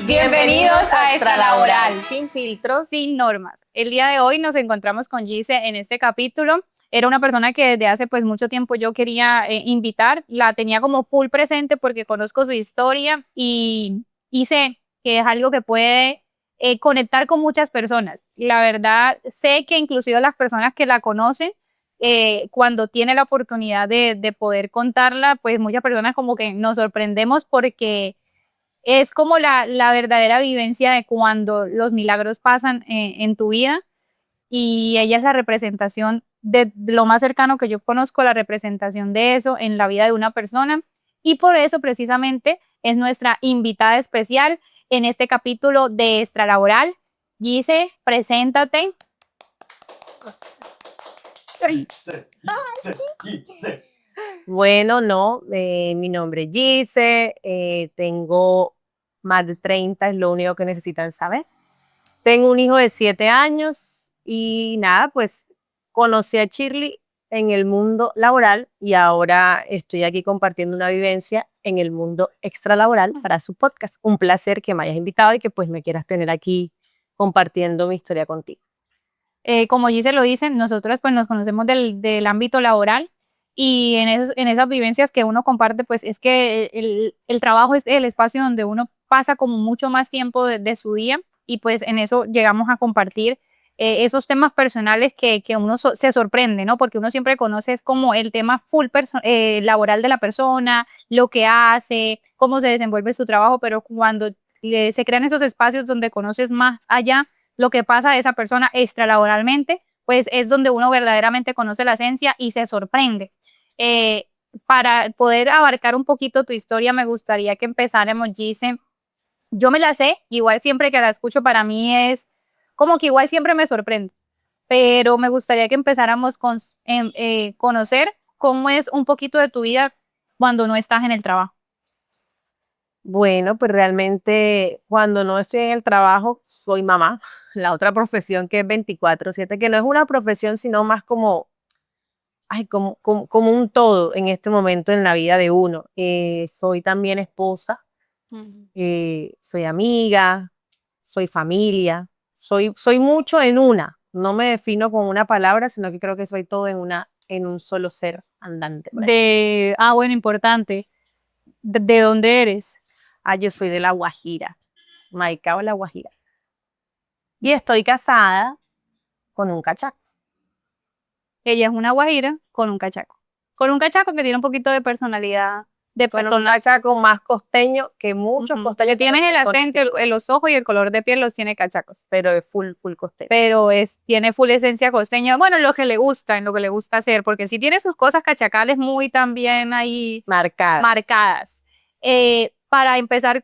Bienvenidos a Extralaboral. Sin filtros, sin normas. El día de hoy nos encontramos con Gise en este capítulo. Era una persona que desde hace pues mucho tiempo yo quería invitar. La tenía como full presente porque conozco su historia y sé que es algo que puede conectar con muchas personas. La verdad, sé que inclusive las personas que la conocen, cuando tiene la oportunidad de poder contarla, pues muchas personas como que nos sorprendemos porque es como la verdadera vivencia de cuando los milagros pasan en tu vida, y ella es la representación de lo más cercano que yo conozco, la representación de eso en la vida de una persona, y por eso precisamente es nuestra invitada especial en este capítulo de Extralaboral. Gise, preséntate. bueno, no, mi nombre es Gise, tengo más de 30, es lo único que necesitan saber. Tengo un hijo de 7 años y nada, pues conocí a Shirley en el mundo laboral y ahora estoy aquí compartiendo una vivencia en el mundo extralaboral para su podcast. Un placer que me hayas invitado y que pues me quieras tener aquí compartiendo mi historia contigo. Como Gise lo dice, nosotras pues nos conocemos del ámbito laboral, y en esas vivencias que uno comparte, pues es que el trabajo es el espacio donde uno pasa como mucho más tiempo de su día, y pues en eso llegamos a compartir esos temas personales que uno se sorprende, ¿no? Porque uno siempre conoce es como el tema full laboral de la persona, lo que hace, cómo se desenvuelve su trabajo, pero cuando se crean esos espacios donde conoces más allá lo que pasa de esa persona extralaboralmente, pues es donde uno verdaderamente conoce la esencia y se sorprende. Eh, para poder abarcar un poquito tu historia, me gustaría que empezáramos, Gise. Yo me la sé, igual siempre que la escucho para mí es como que igual siempre me sorprende, pero me gustaría que empezáramos con conocer cómo es un poquito de tu vida cuando no estás en el trabajo. Bueno, pues realmente cuando no estoy en el trabajo soy mamá, la otra profesión que es 24/7, que no es una profesión sino más como, como un todo en este momento en la vida de uno. Soy también esposa, soy amiga, soy familia, soy mucho en una. No me defino con una palabra, sino que creo que soy todo en un solo ser andante por ahí. Bueno, importante. ¿De dónde eres? Yo soy de La Guajira, Maicao, La Guajira. Y estoy casada con un cachaco. Ella es una guajira con un cachaco. Con un cachaco que tiene un poquito de personalidad de Bueno, un persona. cachaco más costeño que muchos costeños. Que tienes el acento, los ojos y el color de piel los tiene cachacos. Pero es full costeño. Pero tiene full esencia costeña. Bueno, en lo que le gusta, en lo que le gusta hacer, porque sí tiene sus cosas cachacales muy también ahí marcadas. Para empezar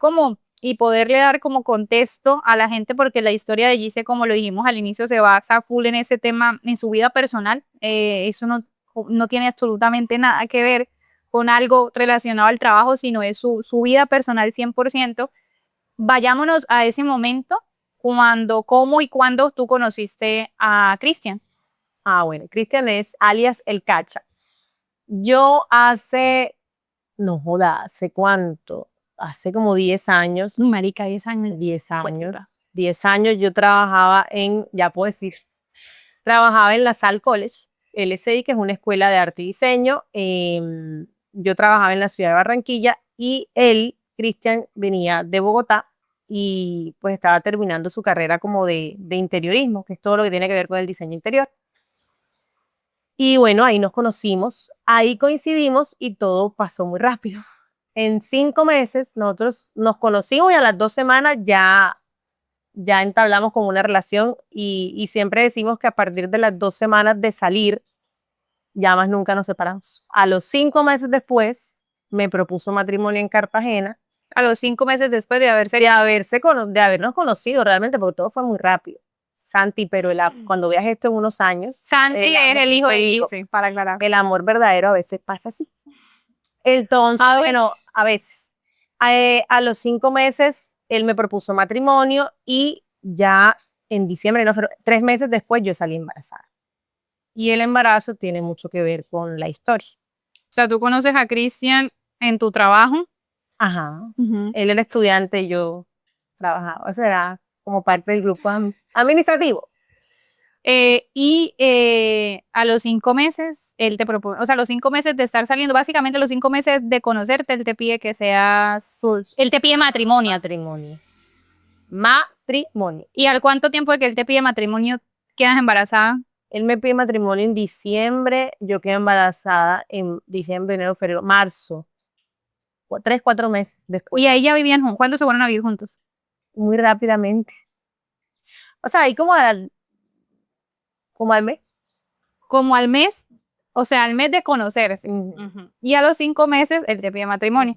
y poderle dar como contexto a la gente, porque la historia de Gise, como lo dijimos al inicio, se basa full en ese tema, en su vida personal. Eso no tiene absolutamente nada que ver con algo relacionado al trabajo, sino es su vida personal 100%. Vayámonos a ese momento, cómo y cuándo tú conociste a Cristian. Bueno, Cristian es alias El Cacha. Yo no joda, ¿hace cuánto? Hace como 10 años. Marica, 10 años. 10 años. 10 años yo trabajaba ya puedo decir, trabajaba en la Sal College, LSI, que es una escuela de arte y diseño. Yo trabajaba en la ciudad de Barranquilla y él, Cristian, venía de Bogotá y pues estaba terminando su carrera como de interiorismo, que es todo lo que tiene que ver con el diseño interior. Y bueno, ahí nos conocimos, ahí coincidimos y todo pasó muy rápido. En 5 meses nosotros nos conocimos y a las 2 semanas ya entablamos como una relación y siempre decimos que a partir de las 2 semanas de salir, ya más nunca nos separamos. A los 5 meses después me propuso matrimonio en Cartagena. A los 5 meses después de habernos conocido realmente, porque todo fue muy rápido. Santi, pero cuando veas esto en unos años. Santi es el hijo de Gise, para aclarar. El amor verdadero a veces pasa así. Entonces, bueno, a veces. A los 5 meses, él me propuso matrimonio y ya en diciembre, no, 3 meses después, yo salí embarazada. Y el embarazo tiene mucho que ver con la historia. O sea, tú conoces a Cristian en tu trabajo. Ajá. Él era estudiante y yo trabajaba, o sea, era como parte del grupo administrativo. A los 5 meses, él te propone, o sea, a los 5 meses de estar saliendo, básicamente a los 5 meses de conocerte, él te pide que seas él te pide matrimonio. Matrimonio. Matrimonio. ¿Y al cuánto tiempo de que él te pide matrimonio quedas embarazada? Él me pide matrimonio en diciembre, yo quedé embarazada en diciembre, enero, febrero, marzo. 3, 4 meses después. Y ahí ya vivían juntos. ¿Cuándo se fueron a vivir juntos? Muy rápidamente. O sea, ahí como al mes. Como al mes, o sea, al mes de conocerse. Ujú. Y a los 5 meses, él te pide matrimonio.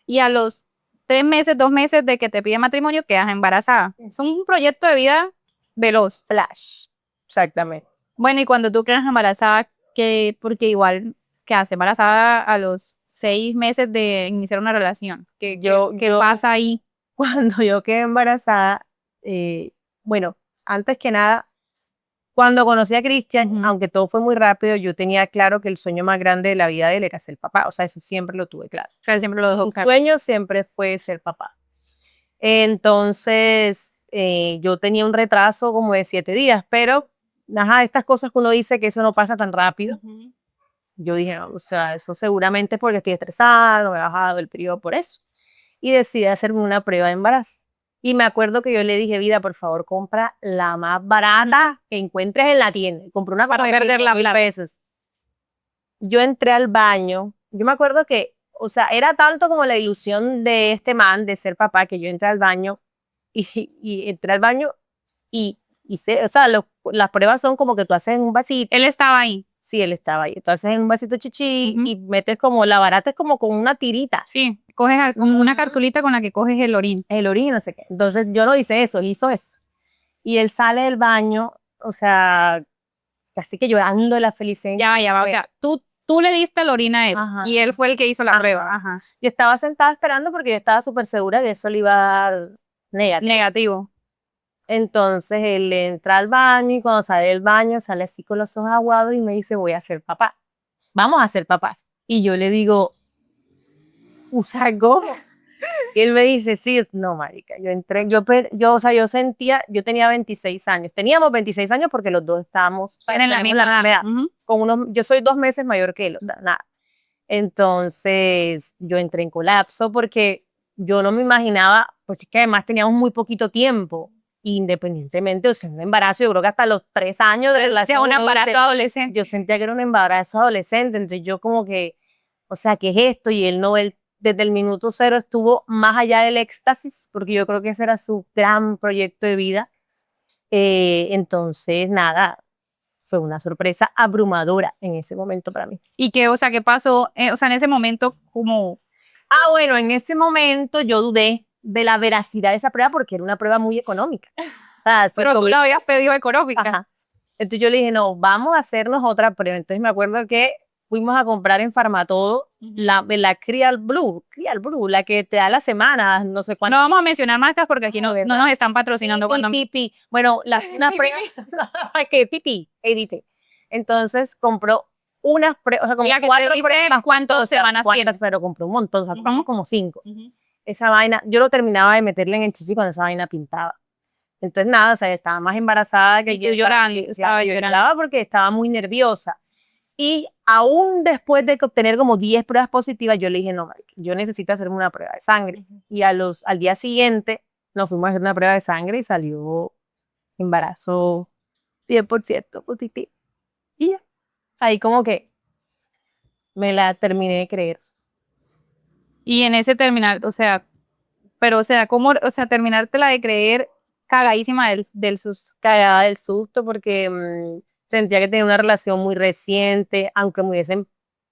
Y a los 3 meses, 2 meses de que te pide matrimonio, quedas embarazada. Es un proyecto de vida veloz. Flash. Exactamente. Bueno, y cuando tú quedas embarazada, porque igual quedas embarazada a los 6 meses de iniciar una relación. ¿Qué pasa ahí? Cuando yo quedé embarazada, bueno, antes que nada, cuando conocí a Cristian, aunque todo fue muy rápido, yo tenía claro que el sueño más grande de la vida de él era ser papá. O sea, eso siempre lo tuve claro. O sea, siempre lo dejó Mi claro. sueño siempre fue ser papá. Entonces, yo tenía un retraso como de 7 días, pero, estas cosas que uno dice que eso no pasa tan rápido. Yo dije, no, o sea, eso seguramente es porque estoy estresada, no me he bajado el periodo por eso. Y decidí hacerme una prueba de embarazo. Y me acuerdo que yo le dije, vida, por favor, compra la más barata que encuentres en la tienda. Y compré una Para como de perder la 5,000 plata. pesos. Yo entré al baño. Yo me acuerdo que, o sea, era tanto como la ilusión de este man de ser papá que yo entré al baño y entré al baño y o sea, las pruebas son como que tú haces en un vasito. Él estaba ahí. Sí, él estaba ahí. Entonces en un vasito chichi y metes como, la barata es como con una tirita. Sí, coges como una cartulita con la que coges el orín. El orín, no sé qué. Entonces yo no hice eso, él hizo eso. Y él sale del baño, o sea, casi que llorando de la felicidad. Ya va. O sea, tú le diste el orín a él. Ajá. Y él fue el que hizo la Ajá. prueba. Ajá. Yo estaba sentada esperando porque yo estaba súper segura de eso le iba a dar Negativo. Entonces él entra al baño y cuando sale del baño sale así con los ojos aguados y me dice, voy a ser papá. Vamos a ser papás. Y yo le digo, ¿usa cómo? Y él me dice, sí, no, marica, yo entré, o sea, yo sentía, yo tenía 26 años, teníamos 26 años porque los dos estábamos En la misma edad. yo soy 2 meses mayor que él, o sea, nada. Entonces, yo entré en colapso porque yo no me imaginaba, porque es que además teníamos muy poquito tiempo, independientemente, o sea, un embarazo, yo creo que hasta los 3 años de relación. Un embarazo adolescente. Yo sentía que era un embarazo adolescente, entonces yo como que, o sea, ¿qué es esto? Y él desde el minuto cero estuvo más allá del éxtasis, porque yo creo que ese era su gran proyecto de vida. Entonces, nada, fue una sorpresa abrumadora en ese momento para mí. ¿Y qué pasó? O sea, en ese momento, como... Bueno, en ese momento yo dudé de la veracidad de esa prueba porque era una prueba muy económica. O sea, pero tú la habías pedido económica. Ajá. Entonces yo le dije, no, vamos a hacernos otra prueba. Entonces me acuerdo que fuimos a comprar en Farmatodo la Crial Blue, la que te da las semanas, no sé cuánto. No vamos a mencionar marcas porque aquí no nos están patrocinando. Bueno, una prueba, que pipi, edite. Entonces compró unas pruebas, o sea, como 4 pruebas. ¿Cuántas semanas tienes? Pero compró un montón, o sea, compramos como 5. Esa vaina, yo lo terminaba de meterle en el chichi cuando esa vaina pintaba. Entonces nada, o sea, estaba más embarazada que yo. Llorando, lloraba porque estaba muy nerviosa. Y aún después de obtener como 10 pruebas positivas, yo le dije, no, yo necesito hacerme una prueba de sangre. Y al día siguiente nos fuimos a hacer una prueba de sangre y salió embarazo 100% positivo. Y ya, ahí como que me la terminé de creer. Y en ese terminar, o sea, terminártela de creer cagadísima del susto. Cagada del susto porque sentía que tenía una relación muy reciente, aunque me hubiesen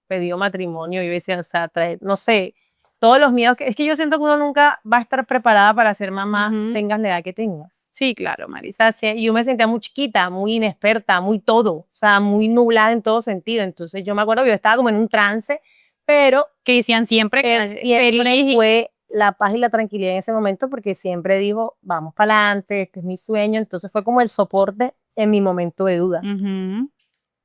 pedido matrimonio, yo decía, o sea, no sé, todos los miedos, es que yo siento que uno nunca va a estar preparada para ser mamá, tengas la edad que tengas. Sí, claro, Marisa. O sea, yo me sentía muy chiquita, muy inexperta, muy todo, o sea, muy nublada en todo sentido. Entonces yo me acuerdo que yo estaba como en un trance, pero que decían siempre que fue la paz y la tranquilidad en ese momento porque siempre digo, vamos para adelante, este es mi sueño. Entonces fue como el soporte en mi momento de duda.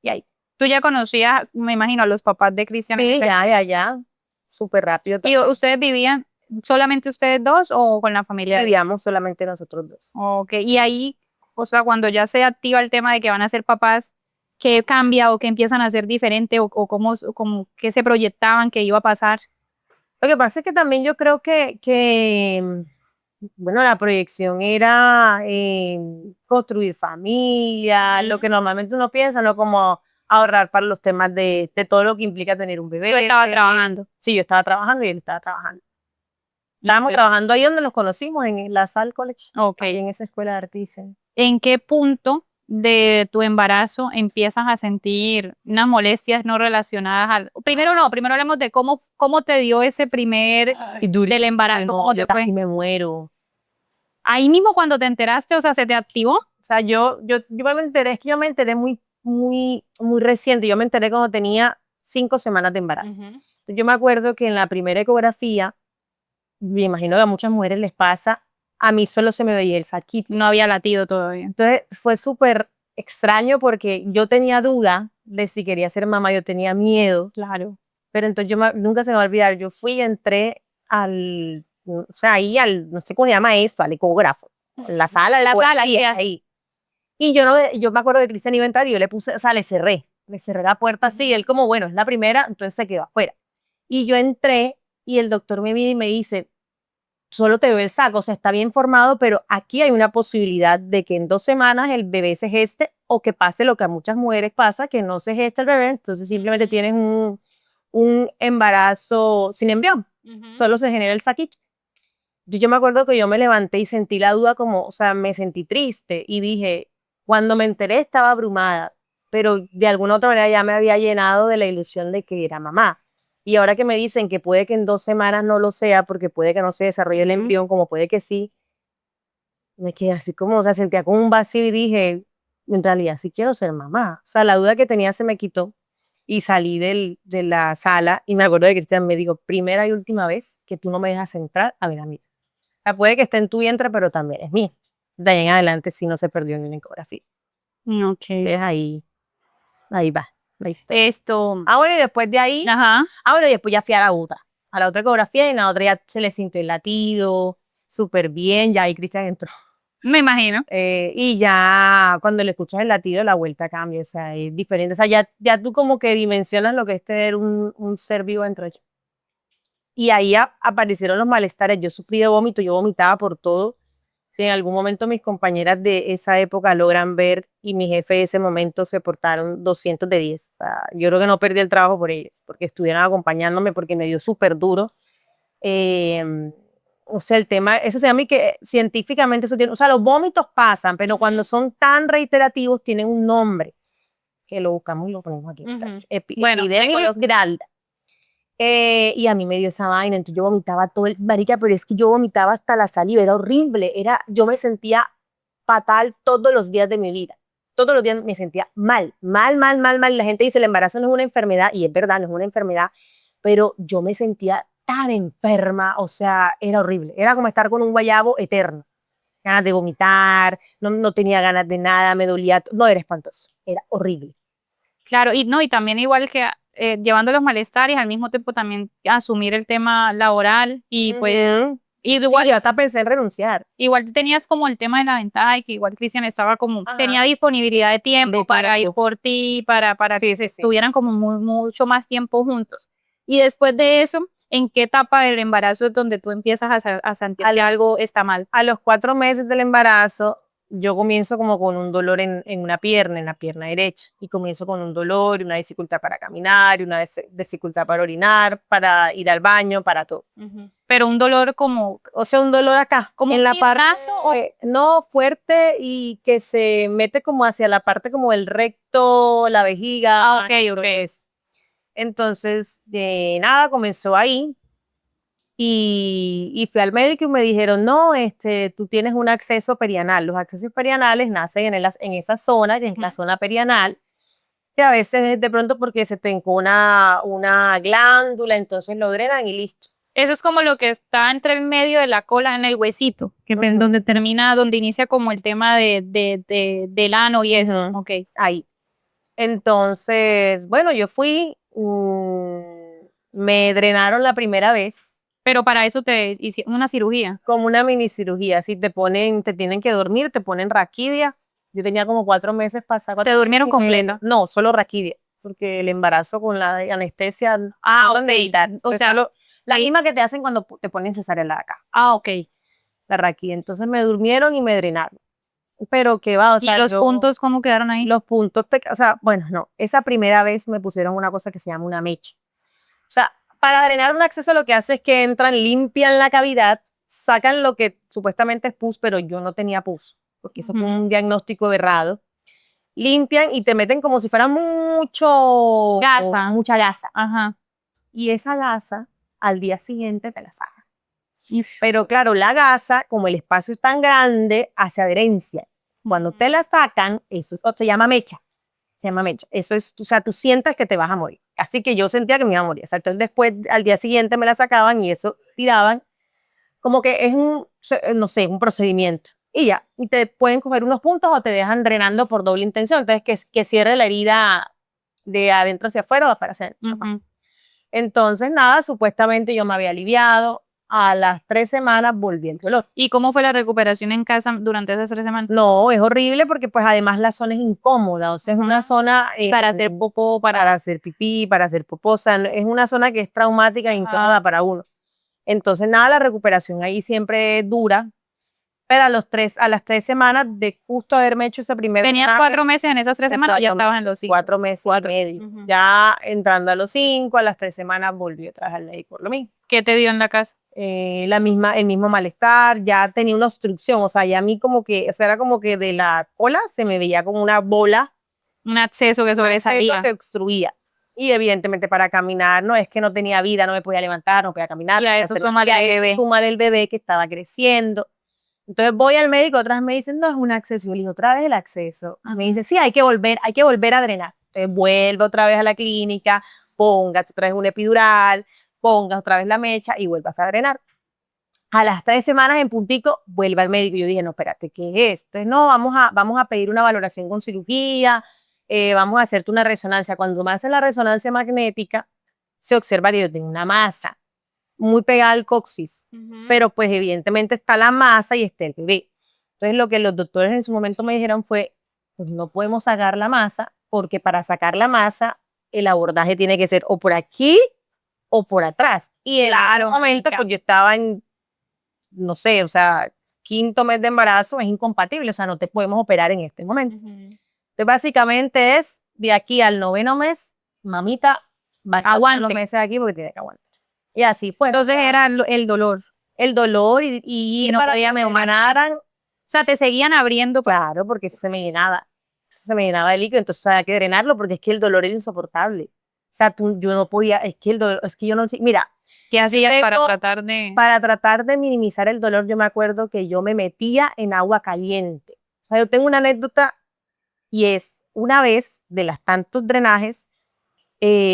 Y ahí. Tú ya conocías, me imagino, a los papás de Cristian. Sí, ya, súper rápido. Y ustedes vivían, solamente ustedes dos o con la familia? Vivíamos solamente nosotros dos. Ok, y ahí, o sea, cuando ya se activa el tema de que van a ser papás, ¿qué cambia o qué empiezan a hacer diferente o cómo qué se proyectaban que iba a pasar? Lo que pasa es que también yo creo bueno, la proyección era construir familia, lo que normalmente uno piensa, no como ahorrar para los temas de todo lo que implica tener un bebé. Yo estaba trabajando. Sí, yo estaba trabajando y él estaba trabajando. Estábamos trabajando ahí donde nos conocimos, en la Salle College, Ok. ahí en esa escuela de arte y diseño. ¿En qué punto de tu embarazo empiezas a sentir unas molestias no relacionadas al... Primero no, primero hablemos de cómo te dio ese primer del embarazo, No, cómo te yo fue. casi me muero. Ahí mismo cuando te enteraste, o sea, se te activó. O sea, yo me enteré, es que yo me enteré muy reciente. Yo me enteré cuando tenía 5 semanas de embarazo. Entonces, yo me acuerdo que en la primera ecografía, me imagino que a muchas mujeres les pasa, a mí solo se me veía el saquito. No había latido todavía. Entonces fue súper extraño porque yo tenía duda de si quería ser mamá, yo tenía miedo, Claro. pero entonces nunca se me va a olvidar, yo fui y entré o sea, ahí no sé cómo se llama esto, al ecógrafo, la sala de La sala, ecografía, ahí. Y yo me acuerdo que Cristian iba a entrar y yo le puse, o sea, le cerré la puerta así, él como, bueno, es la primera, entonces se quedó afuera. Y yo entré y el doctor me mira y me dice, solo te veo el saco, o sea, está bien formado, pero aquí hay una posibilidad de que en 2 semanas el bebé se geste o que pase lo que a muchas mujeres pasa, que no se gesta el bebé, entonces simplemente tienes un embarazo sin embrión, solo se genera el saquito. Yo me acuerdo que yo me levanté y sentí la duda como, o sea, me sentí triste y dije, cuando me enteré estaba abrumada, pero de alguna otra manera ya me había llenado de la ilusión de que era mamá. Y ahora que me dicen que puede que en 2 semanas no lo sea, porque puede que no se desarrolle el embrión, como puede que sí, me quedé así como, o sea, sentía como un vacío y dije, en realidad sí quiero ser mamá. O sea, la duda que tenía se me quitó y salí de la sala y me acuerdo de Cristian, me dijo, primera y última vez que tú no me dejas entrar a ver a mí. O sea, puede que esté en tu vientre, pero también es mía. De ahí en adelante sí no se perdió en una ecografía. Ok. Entonces ahí va. Ahí está. Esto. Bueno, y después de ahí, Ajá. bueno, y después ya fui a la otra ecografía, y en la otra ya se le sintió el latido, súper bien, ya ahí Cristian entró. Me imagino. Y ya cuando le escuchas el latido, la vuelta cambia, o sea, es diferente. O sea, ya tú como que dimensionas lo que es tener un ser vivo dentro de ellos. Y ahí aparecieron los malestares. Yo sufrí de vómito, yo vomitaba por todo. Si en algún momento mis compañeras de esa época logran ver y mi jefe de ese momento se portaron 200 de 10. O sea, yo creo que no perdí el trabajo por ellos, porque estuvieron acompañándome, porque me dio súper duro. O sea, el tema, eso se llama y que científicamente eso tiene, o sea, los vómitos pasan, pero cuando son tan reiterativos tienen un nombre, que lo buscamos y lo ponemos aquí. Bueno, Epidermidis gralda. Y a mí me dio esa vaina, entonces yo vomitaba todo el, marica, pero es que yo vomitaba hasta la saliva, era horrible, yo me sentía fatal todos los días de mi vida, todos los días me sentía mal, mal, la gente dice el embarazo no es una enfermedad, y es verdad, no es una enfermedad, pero yo me sentía tan enferma, o sea, era horrible, era como estar con un guayabo eterno, ganas de vomitar, no tenía ganas de nada, me dolía, no, era espantoso, era horrible. Claro, y no, y también igual que llevando los malestares, al mismo tiempo también asumir el tema laboral y pues igual, yo hasta pensé en renunciar. igual tenías como el tema de la ventaja y que igual Cristian estaba como, tenía disponibilidad de tiempo para ir por ti, para que estuvieran como mucho más tiempo juntos. Y después de eso, ¿en qué etapa del embarazo es donde tú empiezas a sentir que algo está mal? A los 4 meses del embarazo, yo comienzo como con un dolor en la pierna derecha, y comienzo con un dolor, una dificultad para caminar, una dificultad para orinar, para ir al baño, para todo. Pero un dolor como... O sea, un dolor acá, como en la parte, o... no fuerte y que se mete como hacia la parte como el recto, la vejiga. Ok. Entonces, nada, comenzó ahí. Y fui al médico y me dijeron, no, tú tienes un acceso perianal. Los accesos perianales nacen en esa zona, en la zona perianal, que a veces es de pronto porque se te una glándula, entonces lo drenan y listo. Eso es como lo que está entre el medio de la cola en el huesito, que donde termina, donde inicia como el tema del ano y eso. Okay. Ahí. Entonces, bueno, yo fui, me drenaron la primera vez. Pero para eso te hicieron una cirugía. Como una mini cirugía, si te tienen que dormir, te ponen raquidia. Yo tenía como 4 meses pasar. ¿Te durmieron completa? No, solo raquidia, porque el embarazo con la anestesia Ok. de evitar. O sea, la ahí- misma que te hacen cuando te ponen cesárea en la acá, ok. la raquidia. Entonces me durmieron y me drenaron. Pero qué va, o ¿Y sea, los puntos cómo quedaron ahí? los puntos, o sea, bueno, no, esa primera vez me pusieron una cosa que se llama una mecha. O sea, para drenar un acceso lo que hace es que entran, limpian la cavidad, sacan lo que supuestamente es pus, pero yo no tenía pus, porque eso fue un diagnóstico errado. Limpian y te meten como si fuera mucha gasa. Ajá. Y esa gasa al día siguiente te la sacan. Pero claro, la gasa, como el espacio es tan grande, hace adherencia. Cuando te la sacan, se llama mecha. Se llama mecha. Eso es, o sea, tú sientas que te vas a morir. Así que yo sentía que me iba a morir. O sea, entonces después, al día siguiente me la sacaban y eso tiraban. Como que es no sé, un procedimiento. Y ya, y te pueden coger unos puntos o te dejan drenando por doble intención. Entonces, que cierre la herida de adentro hacia afuera o para hacer. Entonces, nada, supuestamente yo me había aliviado. A las 3 semanas volví el dolor. ¿Y cómo fue la recuperación en casa durante esas 3 semanas? No, es horrible porque pues además la zona es incómoda, o sea, es una zona para hacer popó, para hacer pipí, para hacer popó, o sea, es una zona que es traumática e incómoda para uno. Entonces, nada, la recuperación ahí siempre dura, pero a las 3 semanas de justo haberme hecho ese primer ¿Tenías 4 meses en esas 3 semanas o ya estabas en los 5? 4 meses y medio. Ya entrando a los 5, a las 3 semanas volví otra vez al médico por lo mismo. ¿Qué te dio en la casa? El mismo malestar, ya tenía una obstrucción, o sea, ya a mí como que, o sea, era como que de la cola se me veía como una bola. Un acceso que sobresalía. Eso que obstruía. Y evidentemente para caminar, no es que no tenía vida, no me podía levantar, no podía caminar. Y a eso súmale el bebé. Súmale el bebé que estaba creciendo. Entonces voy al médico, otras me dicen, no, es un acceso. Yo le digo, otra vez el acceso. Me dice, sí, hay que volver a drenar. Entonces vuelve otra vez a la clínica, pongas otra vez un epidural, pongas otra vez la mecha y vuelvas a drenar. A las 3 semanas en puntico, vuelve al médico. Yo dije, no, espérate, ¿qué es esto? Entonces, no, vamos a pedir una valoración con cirugía, vamos a hacerte una resonancia. Cuando me hacen la resonancia magnética, se observa que yo tengo una masa muy pegada al coxis, pero pues evidentemente está la masa y está el bebé. Entonces lo que los doctores en su momento me dijeron fue, pues no podemos sacar la masa, porque para sacar la masa, el abordaje tiene que ser o por aquí o por atrás. Y en ese momento, pues yo estaba en, no sé, o sea, 5.º mes de embarazo, es incompatible, o sea, no te podemos operar en este momento. Entonces, básicamente es, de aquí al 9.º mes, mamita, va a aguantar los meses aquí porque tiene que aguantar. Y así fue. Entonces era el dolor. El dolor y no para podías que me tomar. humanaran. O sea, te seguían abriendo. Claro, porque eso se me llenaba. Eso se me llenaba de líquido, entonces había que drenarlo porque es que el dolor era insoportable. O sea, yo no podía, es que el dolor, es que yo no, mira. ¿Qué hacías para tratar de...? Para tratar de minimizar el dolor, yo me acuerdo que yo me metía en agua caliente. O sea, yo tengo una anécdota y es una vez de las tantos drenajes,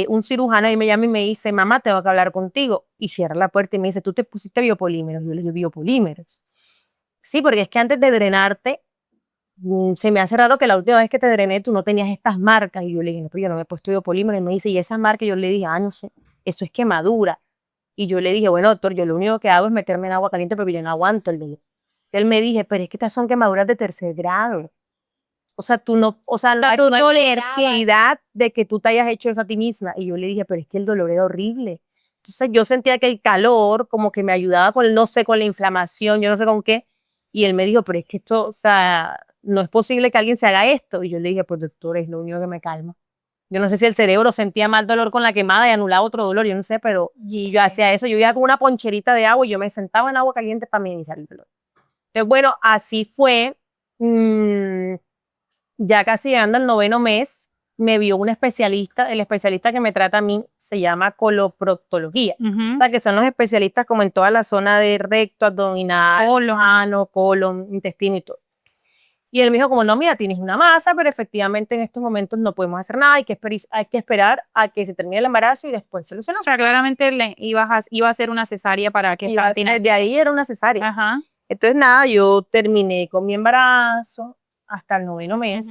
un cirujano ahí me llama y me dice, mamá, tengo que hablar contigo. Y cierra la puerta y me dice, ¿tú te pusiste biopolímeros? Yo le digo, biopolímeros. Sí, porque es que antes de drenarte, se me hace raro que la última vez que te drené tú no tenías estas marcas. Y yo le dije, no, pero yo no me he puesto biopolímeros. Y me dice, ¿y esas marcas? Y yo le dije, no sé, eso es quemadura. Y yo le dije, bueno, doctor, yo lo único que hago es meterme en agua caliente porque yo no aguanto el dolor. Él me dije, pero es que estas son quemaduras de 3.er grado. O sea, tú no, o sea, no hay posibilidad de que tú te hayas hecho eso a ti misma. Y yo le dije, pero es que el dolor era horrible. Entonces yo sentía que el calor como que me ayudaba con, no sé, con la inflamación, yo no sé con qué. Y él me dijo, pero es que esto, o sea, no es posible que alguien se haga esto. Y yo le dije, pues doctor, es lo único que me calma. Yo no sé si el cerebro sentía mal dolor con la quemada y anulaba otro dolor, yo no sé, pero yo hacía eso. Yo iba con una poncherita de agua y yo me sentaba en agua caliente para minimizar el dolor. Entonces, bueno, así fue. Ya casi llegando al 9.º mes, me vio un especialista. El especialista que me trata a mí se llama coloproctología. O sea, que son los especialistas como en toda la zona de recto, abdominal, ano, colon, intestino y todo. Y él me dijo como, no, mira, tienes una masa, pero efectivamente en estos momentos no podemos hacer nada, hay que esperar a que se termine el embarazo y después solucionar. O sea, claramente iba a hacer una cesárea para que de ahí era una cesárea. Ajá. Entonces, nada, yo terminé con mi embarazo hasta el 9.º mes.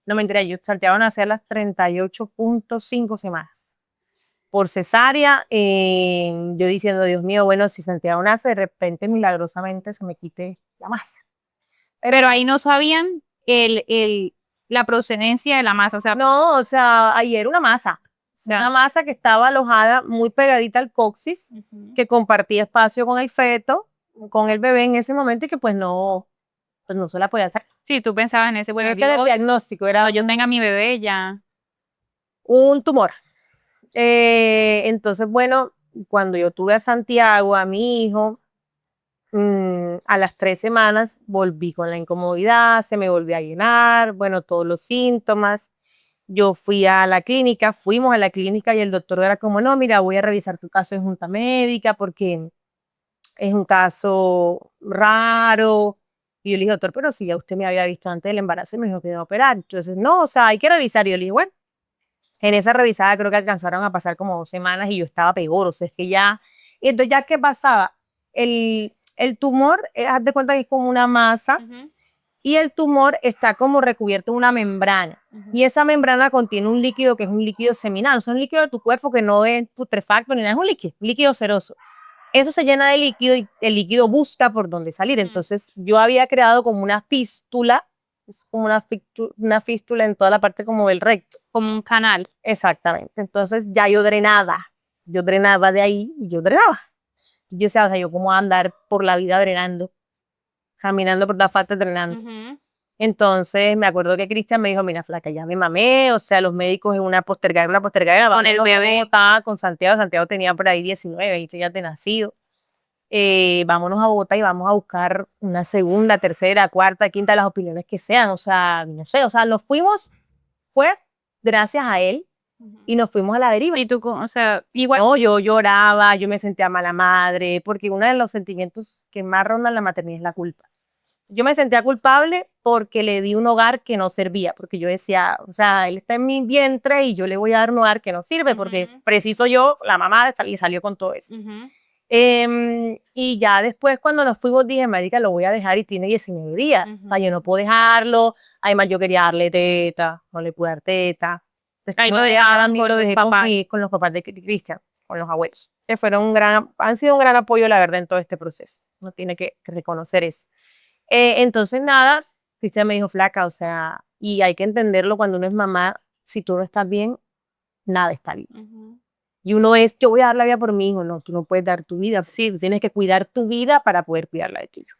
No me enteré, yo salteaban hacia las 38.5 semanas. por cesárea, yo diciendo, Dios mío, bueno, si Santiago nace, de repente milagrosamente se me quite la masa. Pero ahí no sabían la procedencia de la masa, o sea, No, o sea, ahí era una sea, masa que estaba alojada muy pegadita al coxis, que compartía espacio con el feto, con el bebé en ese momento y que pues no se la podía sacar. sí, tú pensabas en ese, bueno, Ese era el diagnóstico, era yo tenga a mi bebé ya. un tumor. Entonces, bueno, cuando yo tuve a Santiago, a mi hijo, a las 3 semanas volví con la incomodidad, se me volvió a llenar, bueno, todos los síntomas. Yo fuimos a la clínica y el doctor era como, no, mira, voy a revisar tu caso en junta médica porque es un caso raro. Y yo le dije, doctor, pero si ya usted me había visto antes del embarazo y me dijo que iba a operar. Entonces, no, o sea, hay que revisar. Y yo le dije, bueno, en esa revisada creo que alcanzaron a pasar como 2 semanas y yo estaba peor, o sea, es que ya, y entonces ya qué pasaba, el tumor, haz de cuenta que es como una masa y el tumor está como recubierto de una membrana y esa membrana contiene un líquido que es un líquido seminal, o sea, un líquido de tu cuerpo que no es putrefacto ni nada, es un líquido ceroso. Eso se llena de líquido y el líquido busca por dónde salir. Entonces yo había creado como una fístula, es como una fístula en toda la parte como del recto. Como un canal. Exactamente. Entonces ya yo drenaba de ahí y yo drenaba. Yo decía, o sea, yo cómo voy a andar por la vida drenando, caminando por la falta drenando. Entonces me acuerdo que Cristian me dijo, mira, flaca, ya me mamé, o sea, los médicos en una postergada, Con el bebé. Estaba con Santiago, Santiago tenía por ahí 19, 20 ya de nacido. Vámonos a Bogotá y vamos a buscar una segunda, tercera, cuarta, quinta, las opiniones que sean, o sea, no sé, o sea, nos fuimos, fue gracias a él, y nos fuimos a la deriva. Y tú, o sea, igual. No, yo lloraba, yo me sentía mala madre, porque uno de los sentimientos que más rondan la maternidad es la culpa. Yo me sentía culpable porque le di un hogar que no servía, porque yo decía, o sea, él está en mi vientre y yo le voy a dar un hogar que no sirve, porque preciso yo, la mamá, y salió con todo eso. Y ya después cuando nos fuimos dije, marica, lo voy a dejar y tiene 19 días. O sea, yo no puedo dejarlo. Además, yo quería darle teta, no le pude dar teta. Entonces, Ahí lo dejé con los papás de Cristian, con los abuelos. Que han sido un gran apoyo, la verdad, en todo este proceso. Uno tiene que reconocer eso. Entonces, nada, Cristian me dijo, flaca, o sea, y hay que entenderlo cuando uno es mamá, si tú no estás bien, nada está bien. Y uno es, yo voy a dar la vida por mi hijo, no, tú no puedes dar tu vida, sí, tú tienes que cuidar tu vida para poder cuidar la de tu hijo.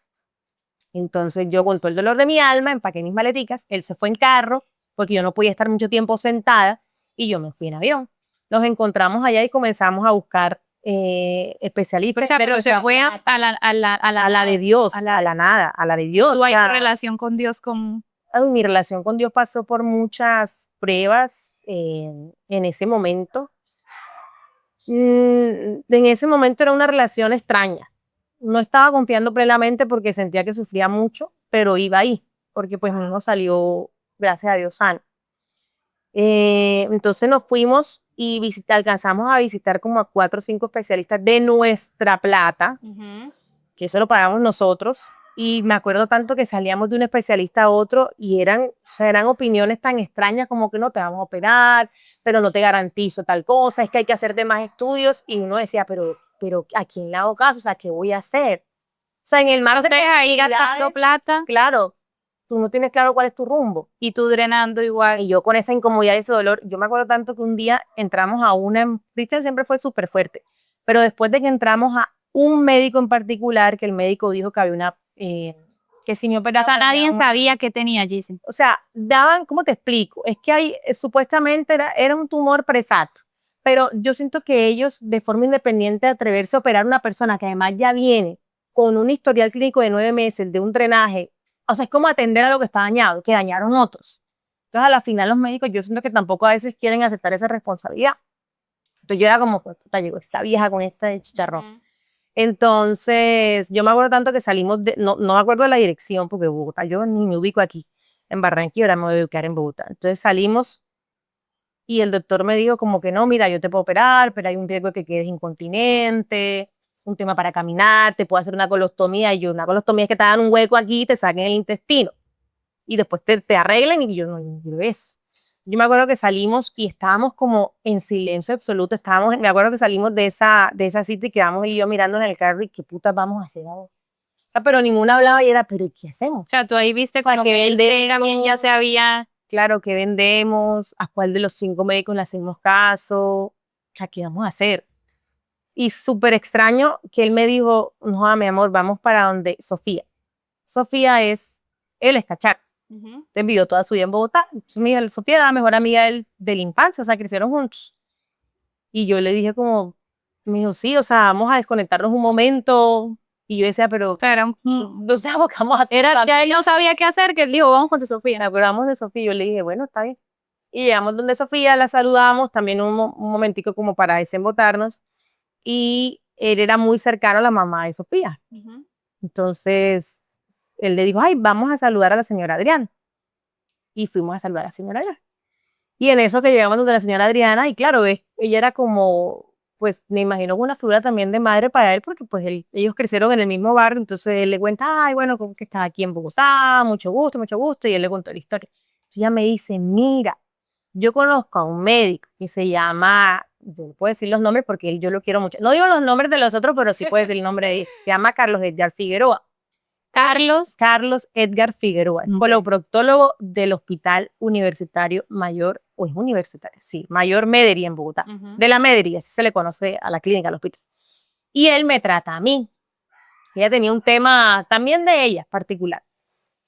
Entonces yo con todo el dolor de mi alma empaqué mis maleticas, él se fue en carro porque yo no podía estar mucho tiempo sentada y yo me fui en avión. Nos encontramos allá y comenzamos a buscar especialistas. O sea, pero se fue a la de Dios, a la nada, a la de Dios. ¿Tu relación con Dios como? Mi relación con Dios pasó por muchas pruebas en ese momento. En ese momento era una relación extraña. No estaba confiando plenamente porque sentía que sufría mucho, pero iba ahí, porque pues mi hijo salió, gracias a Dios, sano. Entonces nos fuimos y alcanzamos a visitar como a 4 o 5 especialistas de nuestra plata, que eso lo pagamos nosotros. Y me acuerdo tanto que salíamos de un especialista a otro y eran opiniones tan extrañas como que no te vamos a operar, pero no te garantizo tal cosa, es que hay que hacerte más estudios. Y uno decía, pero ¿a quién le hago caso? O sea, ¿qué voy a hacer? O sea, en el mar ustedes ahí gastando plata. Claro, tú no tienes claro cuál es tu rumbo. Y tú drenando igual. Y yo con esa incomodidad y ese dolor, yo me acuerdo tanto que un día entramos a Cristian siempre fue súper fuerte, pero después de que entramos a un médico en particular, que el médico dijo que había una, que si me operaba. O sea, nadie sabía qué tenía Giselle. O sea, ¿cómo te explico? Es que hay, supuestamente era un tumor presato, pero yo siento que ellos, de forma independiente, atreverse a operar a una persona que además ya viene con un historial clínico de 9 meses, de un drenaje, o sea, es como atender a lo que está dañado, que dañaron otros. Entonces, a la final, los médicos, yo siento que tampoco a veces quieren aceptar esa responsabilidad. Entonces, yo era como, puta, llegó esta vieja con esta chicharrón. Entonces, yo me acuerdo tanto que salimos, no me acuerdo de la dirección, porque Bogotá, yo ni me ubico aquí, en Barranquilla, ahora me voy a ubicar en Bogotá. Entonces salimos y el doctor me dijo como que no, mira, yo te puedo operar, pero hay un riesgo de que quedes incontinente, un tema para caminar, te puedo hacer una colostomía. Y yo, una colostomía es que te dan un hueco aquí y te saquen el intestino. Y después te arreglen y yo no quiero eso. Yo me acuerdo que salimos y estábamos como en silencio absoluto, me acuerdo que salimos de esa cita y quedamos él y yo mirándonos en el carro y qué putas vamos a hacer ahora. Pero ninguna hablaba y era, pero ¿qué hacemos? O sea, tú ahí viste ¿Para como qué que él vendemos? también ya se había... Claro, ¿qué vendemos? ¿A cuál de los 5 médicos le hacemos caso? O sea, ¿qué vamos a hacer? Y súper extraño que él me dijo, no, mi amor, vamos para donde Sofía. Sofía él es cachaco. Te envió toda su vida en Bogotá. Entonces, Sofía era la mejor amiga de la infancia, o sea, crecieron juntos. Y yo le dije como, me dijo, sí, o sea, vamos a desconectarnos un momento. Y yo decía, pero, O sea, no sabemos qué vamos a hacer. ya él no sabía qué hacer, que él dijo, vamos con Sofía. Nos acordamos de Sofía. Yo le dije, bueno, está bien. Y llegamos donde Sofía, la saludamos, también un momentico como para desembotarnos. Y él era muy cercano a la mamá de Sofía. Entonces, él le dijo, ay, vamos a saludar a la señora Adriana. Y fuimos a saludar a la señora Adriana. Y en eso que llegamos donde la señora Adriana, y claro, ella era como, pues me imagino una figura también de madre para él, porque pues ellos crecieron en el mismo barrio, entonces él le cuenta, ay, bueno, como que estás aquí en Bogotá, mucho gusto, y él le contó la historia. Y ella me dice, mira, yo conozco a un médico que se llama, yo no puedo decir los nombres porque yo lo quiero mucho, no digo los nombres de los otros, pero sí puedo decir el nombre de él, se llama Carlos Edgar Figueroa. Carlos Edgar Figueroa, coloproctólogo del Hospital Universitario Mayor, o es universitario, sí, Mayor Mederi en Bogotá, de la Mederi, así se le conoce a la clínica, al hospital. Y él me trata a mí. Ella tenía un tema también de ella particular.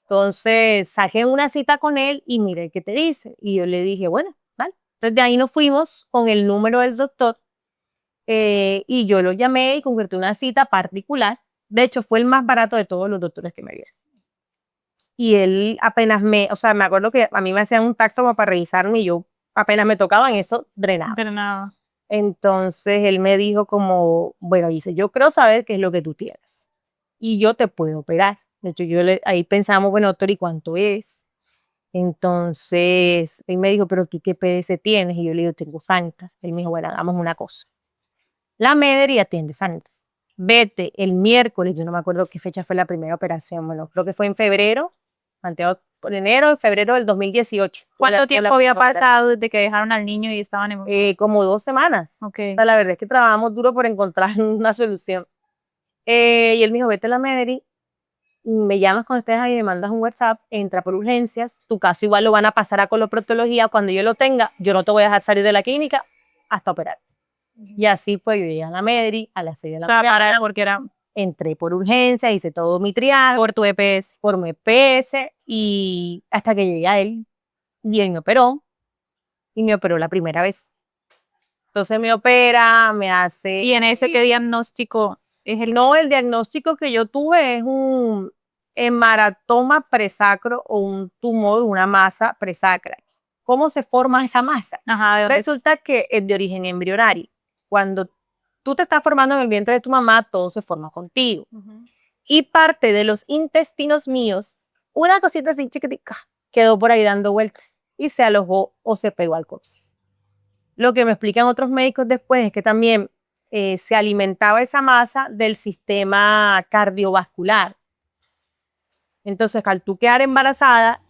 Entonces saqué una cita con él y mire qué te dice. Y yo le dije, bueno, dale. Entonces de ahí nos fuimos con el número del doctor y yo lo llamé y concreté una cita particular. De hecho, fue el más barato de todos los doctores que me vieron. Y él apenas o sea, me acuerdo que a mí me hacían un taxo como para revisarme y yo apenas me tocaban eso, drenaba. Entonces él me dijo como, bueno, dice, yo creo saber qué es lo que tú tienes y yo te puedo operar. De hecho, ahí pensamos, bueno, doctor, ¿y cuánto es? Entonces él me dijo, pero tú qué PDS tienes? Y yo le digo, tengo Sanitas. Él me dijo, bueno, hagamos una cosa. La Mederi atiende Sanitas. Vete el miércoles, yo no me acuerdo qué fecha fue la primera operación, bueno, creo que fue en febrero, por enero, febrero del 2018. ¿Cuánto tiempo había pasado desde que dejaron al niño y estaban en... como 2 semanas. Okay. O sea, la verdad es que trabajamos duro por encontrar una solución. Y él me dijo, vete a la Mederi, me llamas cuando estés ahí, me mandas un WhatsApp, entra por urgencias, tu caso igual lo van a pasar a coloproctología, cuando yo lo tenga, yo no te voy a dejar salir de la clínica hasta operar. Y así pues yo llegué a la Mederi a las 6 de la mañana. Porque era... Entré por urgencia, hice todo mi triaje. Por tu EPS. Por mi EPS y hasta que llegué a él. Y él me operó. Y me operó la primera vez. Entonces me opera, me hace... ¿Y en ese qué diagnóstico es el...? No, el diagnóstico que yo tuve es un hemaratoma presacro o un tumor, una masa presacra. ¿Cómo se forma esa masa? Ajá, resulta que es de origen embrionario. Cuando tú te estás formando en el vientre de tu mamá, todo se forma contigo. Y parte de los intestinos míos, una cosita así chiquitica, quedó por ahí dando vueltas y se alojó o se pegó al coxis. Lo que me explican otros médicos después es que también se alimentaba esa masa del sistema cardiovascular. Entonces, al tú quedar embarazada,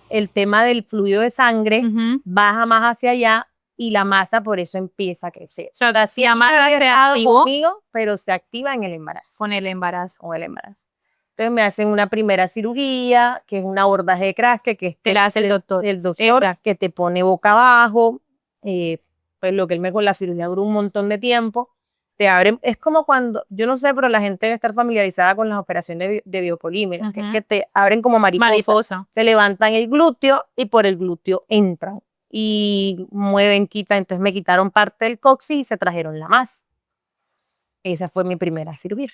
el tema del fluido de sangre baja más hacia allá y la masa por eso empieza a crecer. O sea, si la masa se activó conmigo, pero se activa en el embarazo. Con el embarazo. Con el embarazo. Entonces me hacen una primera cirugía, que es un abordaje de Kraske, que te la hace el doctor. El doctor que te pone boca abajo. Pues lo que él me con la cirugía duró un montón de tiempo. Te abren, es como cuando, yo no sé, pero la gente debe estar familiarizada con las operaciones de biopolímeros, que es que te abren como mariposa. Te levantan el glúteo y por el glúteo entran y mueven, quitan. Entonces me quitaron parte del coxis y se trajeron la masa. Esa fue mi primera cirugía.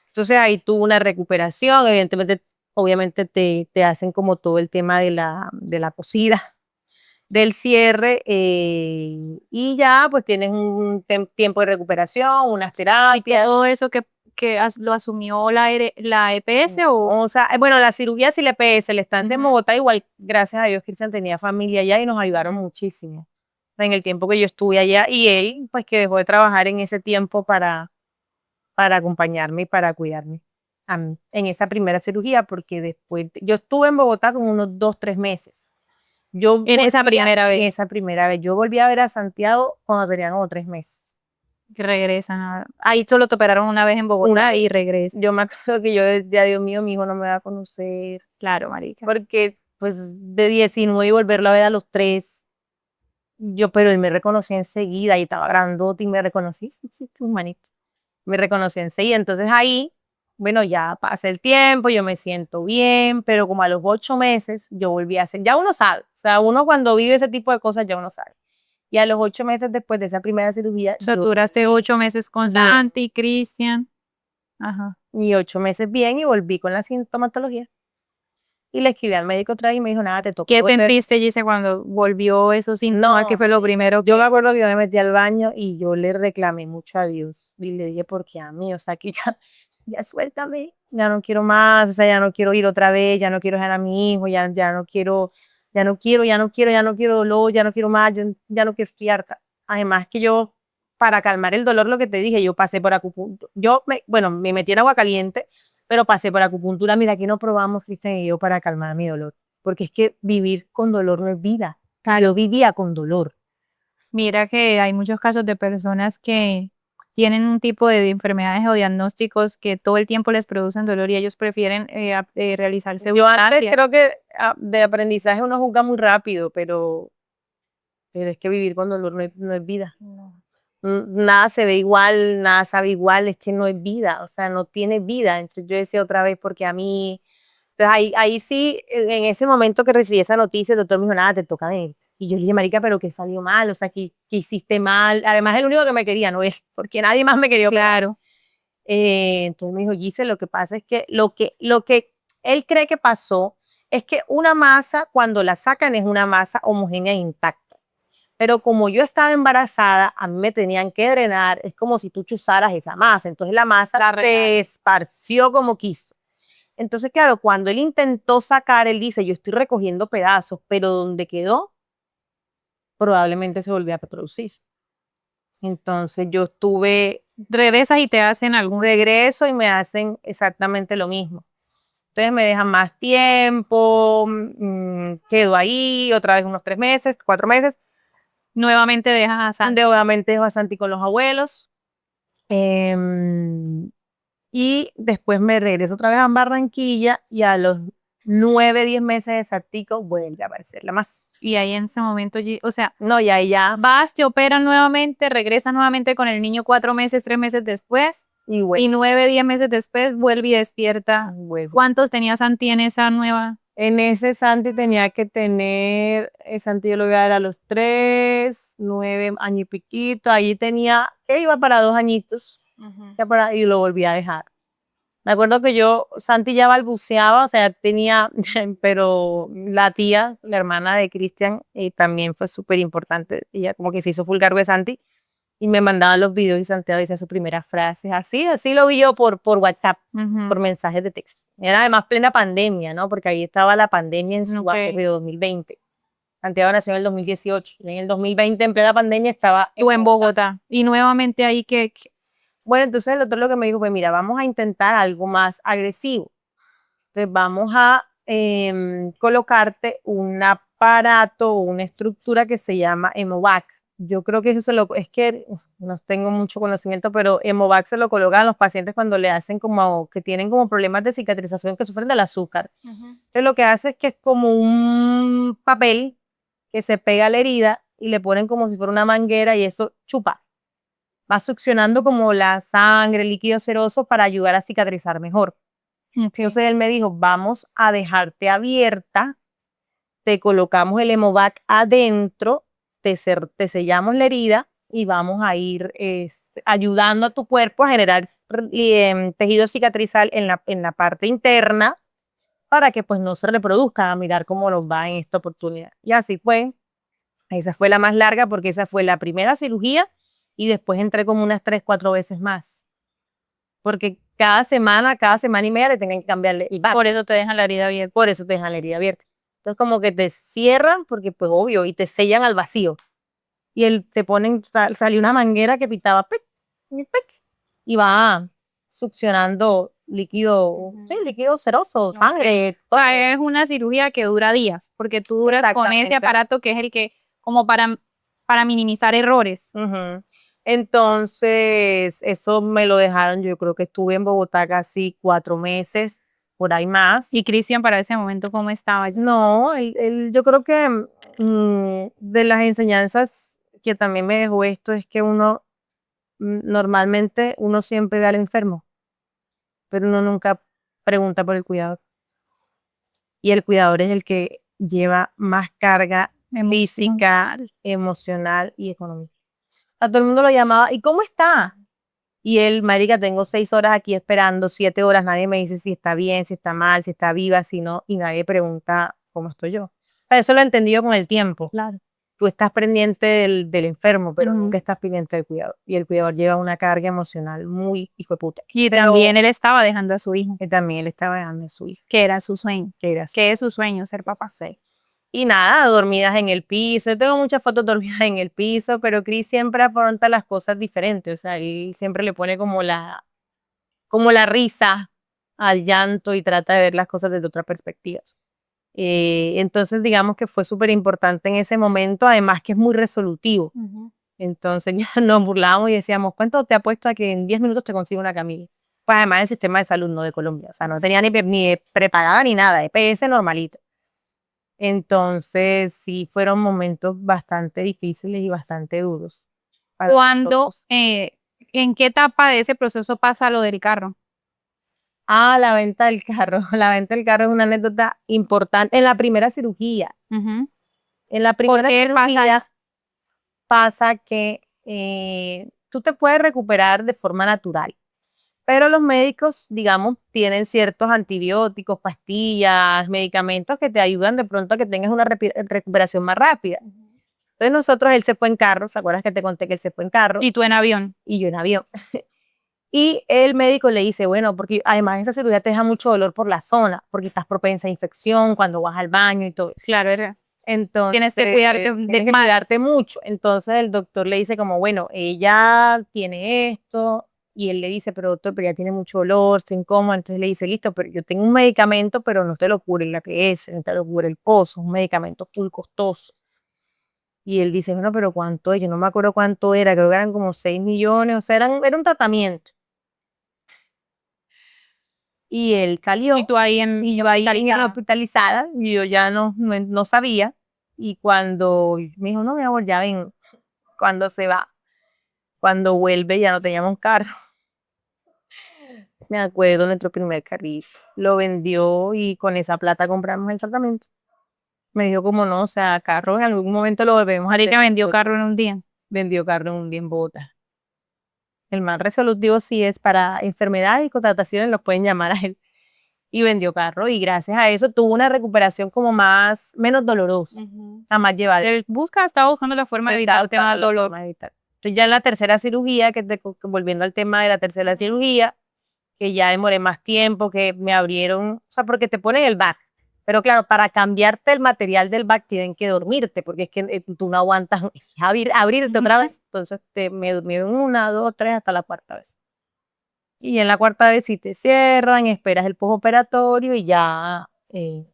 Entonces ahí tuve una recuperación, evidentemente, obviamente te hacen como todo el tema de la cosida, del cierre, y ya pues tienes un tiempo de recuperación, unas terapias. ¿Y todo eso que lo asumió la EPS o sea, bueno, la cirugía sí la EPS, la estancia en Bogotá igual, gracias a Dios, Cristian tenía familia allá y nos ayudaron muchísimo en el tiempo que yo estuve allá y él pues que dejó de trabajar en ese tiempo para acompañarme y para cuidarme a mí en esa primera cirugía, porque después yo estuve en Bogotá como unos 2, 3 meses En esa primera En vez esa primera vez. Yo volví a ver a Santiago cuando tenía como 3 meses. que regresan. Ahí solo te operaron una vez en Bogotá Una y regresan. Yo me acuerdo que yo decía, Dios mío, mi hijo no me va a conocer. Claro, marica. Porque, pues, de 19 y volverlo a ver a los 3. Pero él me reconoció enseguida y estaba grandote y me reconocí, sí, sí, tu manito. Me reconoció enseguida. Entonces ahí, bueno, ya pasa el tiempo, yo me siento bien, pero como a los 8 meses yo volví a hacer, ya uno sabe, o sea, uno cuando vive ese tipo de cosas ya uno sabe. Y a los 8 meses después de esa primera cirugía, O sea, yo duraste 8 meses con duré Santi, Cristian. Ajá. y 8 meses bien y volví con la sintomatología. Y le escribí al médico otra vez y me dijo, nada, te toca ¿Qué volver. sentiste, Gise, cuando volvió esos síntomas? ¿Qué No, fue lo primero yo me que... acuerdo que yo me metí al baño y yo le reclamé mucho a Dios y le dije, porque a mí, o sea, que ya, ya suéltame, ya no quiero más, o sea, ya no quiero ir otra vez, ya no quiero dejar a mi hijo, ya no quiero, ya no quiero dolor, ya no quiero más, ya no quiero, estoy harta. Además que yo, para calmar el dolor, lo que te dije, yo pasé por acupuntura, bueno, me metí en agua caliente, pero pasé por acupuntura, mira, aquí no probamos, Cristian y yo, para calmar mi dolor, porque es que vivir con dolor no es vida. Yo vivía con dolor. Mira que hay muchos casos de personas que tienen un tipo de enfermedades o diagnósticos que todo el tiempo les producen dolor y ellos prefieren realizarse Yo antes eutanasia. creo que de aprendizaje uno juzga muy rápido, pero es que vivir con dolor no es vida. No. Nada se ve igual, nada sabe igual, es que no es vida, o sea, no tiene vida. Entonces yo decía otra vez, porque a mí, entonces ahí sí, en ese momento que recibí esa noticia, el doctor me dijo, nada, te toca ver. Y yo le dije, marica, pero que salió mal, o sea, que hiciste mal. Además, el único que me quería no es, porque nadie más me quería operar. Claro. Entonces me dijo, Gise, lo que pasa es que lo que él cree que pasó es que una masa, cuando la sacan, es una masa homogénea e intacta. Pero como yo estaba embarazada, a mí me tenían que drenar, es como si tú chuzaras esa masa. Entonces la masa se esparció como quiso. Entonces, claro, cuando él intentó sacar, él dice, yo estoy recogiendo pedazos, pero donde quedó, probablemente se volvió a reproducir. Entonces yo estuve Regresas y te hacen algún... regreso y me hacen exactamente lo mismo. Entonces me dejan más tiempo, quedo ahí otra vez unos 3 meses, 4 meses. Nuevamente dejas a Santi. Obviamente dejo a Santi con los abuelos. em, y después me regreso otra vez a Barranquilla y a los 9, 10 meses de Santico vuelve a aparecer la más. Y ahí en ese momento, o sea, No, y ahí ya, vas, te operan nuevamente, regresas nuevamente con el niño 4 meses, 3 meses después, y y bueno, 9, 10 meses después vuelve y despierta. luego. ¿Cuántos tenía Santi en esa nueva? En ese Santi tenía que tener, Santi yo lo voy a dar a los 3, 9 años y piquito, ahí tenía, que iba para 2 añitos, y lo volví a dejar. Me acuerdo que Santi ya balbuceaba, o sea, tenía, pero la tía, la hermana de Cristian, también fue súper importante, ella como que se hizo full cargo de Santi, y me mandaban los videos y Santiago decía sus primeras frases, así lo vi yo por WhatsApp, por mensajes de texto. Era además plena pandemia, ¿no? Porque ahí estaba la pandemia en su de 2020. Santiago nació en el 2018, y en el 2020 en plena pandemia estaba O en Bogotá. Y nuevamente ahí que Bueno, entonces el doctor lo que me dijo fue, mira, vamos a intentar algo más agresivo. Entonces vamos a colocarte un aparato o una estructura que se llama Hemovac. Yo creo que es que no tengo mucho conocimiento, pero Hemovac se lo colocan a los pacientes cuando le hacen como, que tienen como problemas de cicatrización, que sufren del azúcar. Entonces lo que hace es que es como un papel que se pega a la herida y le ponen como si fuera una manguera y eso chupa. Va succionando como la sangre, el líquido seroso para ayudar a cicatrizar mejor. Entonces él me dijo, vamos a dejarte abierta, te colocamos el Hemovac adentro, te sellamos la herida y vamos a ir ayudando a tu cuerpo a generar tejido cicatrizal en la parte interna para que pues no se reproduzca, a mirar cómo nos va en esta oportunidad. Y así fue. Esa fue la más larga porque esa fue la primera cirugía y después entré como unas 3, 4 veces más. Porque cada semana y media le tenían que cambiarle el VAC. por eso te dejan la herida abierta. Por eso te dejan la herida abierta. Entonces como que te cierran, porque pues obvio, y te sellan al vacío. Y te ponen, salió una manguera que pitaba, pic, pic, pic, y va succionando líquido, sí, líquido seroso, sangre. O sea, es una cirugía que dura días, porque tú duras con ese Exactamente. aparato que es el que, como para minimizar errores. Ujú. Entonces, eso me lo dejaron, yo creo que estuve en Bogotá casi 4 meses, por ahí más. Y Cristian, para ese momento, ¿cómo estaba? No, yo creo que de las enseñanzas que también me dejó esto es que uno, normalmente, uno siempre ve al enfermo, pero uno nunca pregunta por el cuidador. Y el cuidador es el que lleva más carga física, emocional y económica. A todo el mundo lo llamaba, ¿y cómo está? Y él, marica, tengo 6 horas aquí esperando, 7 horas, nadie me dice si está bien, si está mal, si está viva, si no, y nadie pregunta cómo estoy yo. O sea, eso lo he entendido con el tiempo. Claro. Tú estás pendiente del enfermo, pero Ujú. nunca estás pendiente del cuidador. Y el cuidador lleva una carga emocional muy hijo de puta. Y Pero también él estaba dejando a su hijo, también él estaba dejando a su hija, que era su sueño, que era su que es su sueño ser papá. sí. Y nada, dormidas en el piso. Yo tengo muchas fotos dormidas en el piso, pero Chris siempre afronta las cosas diferentes. O sea, él siempre le pone como la risa al llanto y trata de ver las cosas desde otras perspectivas. Entonces, digamos que fue súper importante en ese momento, además que es muy resolutivo. Entonces ya nos burlábamos y decíamos, ¿cuánto te apuesto a que en 10 minutos te consigo una camilla? Pues además el sistema de salud no de Colombia, o sea, no tenía ni prepagada ni nada, EPS normalito. Entonces sí fueron momentos bastante difíciles y bastante duros para ¿Cuándo, nosotros. en qué etapa de ese proceso pasa lo del carro? Ah, la venta del carro. La venta del carro es una anécdota importante. En la primera cirugía. Ujú. En la ¿Por primera qué pasa cirugía eso? pasa que tú te puedes recuperar de forma natural, pero los médicos, digamos, tienen ciertos antibióticos, pastillas, medicamentos que te ayudan de pronto a que tengas una recuperación más rápida. Entonces nosotros, él se fue en carro, ¿se acuerdas que te conté que él se fue en carro Y tú en avión. y yo en avión? Y el médico le dice, bueno, porque además esa cirugía te deja mucho dolor por la zona, porque estás propensa a infección cuando vas al baño y todo eso. Claro, Entonces, tienes que cuidarte tienes que más. cuidarte mucho. Entonces el doctor le dice como, bueno, ella tiene esto, y él le dice, pero doctor, pero ella tiene mucho dolor, está incómoda. Entonces le dice, listo, pero yo tengo un medicamento, pero no te lo cubre la PS, no te lo cubre el pozo, un medicamento full costoso. Y él dice, bueno, pero ¿cuánto es? Yo no me acuerdo cuánto era, creo que eran como 6 millones, o sea, era un tratamiento. Y él salió, Y tú ahí y yo ahí hospitalizada. hospitalizada, y yo ya no sabía. Y cuando me dijo, no, mi amor, ya ven, cuando se va, cuando vuelve ya no teníamos carro. Me acuerdo nuestro primer carrito, lo vendió y con esa plata compramos el tratamiento. Me dijo como no, o sea, carro en algún momento lo volvemos a Marica tener. vendió carro en un día. Vendió carro en un día en Bogotá. El más resolutivo sí es para enfermedades y contrataciones, los pueden llamar a él. Y vendió carro y gracias a eso tuvo una recuperación como menos dolorosa, más llevadera. Él estaba buscando la forma de evitar el tema del dolor. Entonces ya en la tercera cirugía, volviendo al tema de la tercera cirugía, que ya demoré más tiempo, que me abrieron, o sea, porque te ponen el back. Pero claro, para cambiarte el material del back tienen que dormirte, porque es que tú no aguantas abrirte otra vez. Entonces me durmieron 1, 2, 3, hasta la cuarta vez. Y en la cuarta vez sí te cierran, esperas el postoperatorio y ya,